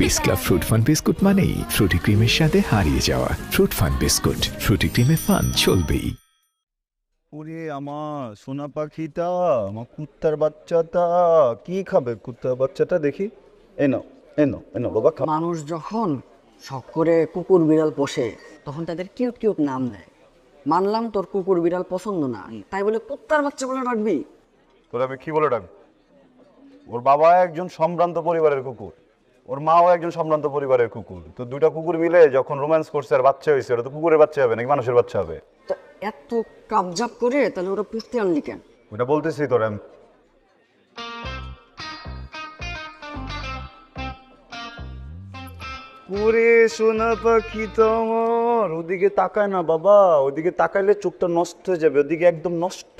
বিস club fruit fun biscuit মানেই ফ্রুটি ক্রিমের সাথে হারিয়ে যাওয়া। ফ্রুট ফান বিস্কুট, ফ্রুটি ক্রিমে ফান চলবেই। ওরে আমার সোনা পাখিটা, আমার কুত্তার বাচ্চাটা কি খাবে? কুত্তার বাচ্চাটা দেখি, এনো এনো এনো বাবা খা। মানুষ যখন শখ করে কুকুর বিড়াল পোষে তখন তাদের কিউট কিউট নাম দেয়। মানলাম তোর কুকুর বিড়াল পছন্দ না, তাই বলে কুত্তার বাচ্চা বলে রাখবি? তোর আমি কি বলে ডাকবো? ওর বাবা একজন সম্ভ্রান্ত পরিবারের কুকুর, ওর মাও একজন সম্ভ্রান্ত পরিবারের কুকুর, তো দুটা কুকুর মিলে যখন রোম্যান্স করছে আর বাচ্চা হয়েছে, ওটা তো কুকুরের বাচ্চা হবে নাকি মানুষের বাচ্চা হবে? তা এত কাবজাব করে তাহলে ওরা পুষতে আনলি কেন? ওটা বলতেছি তোর আমি। ওরে সোনা পাখি তো আমার, ওদিকে তাকায় না বাবা, ওদিকে তাকাইলে চোখটা নষ্ট হয়ে যাবে, ওদিকে একদম নষ্ট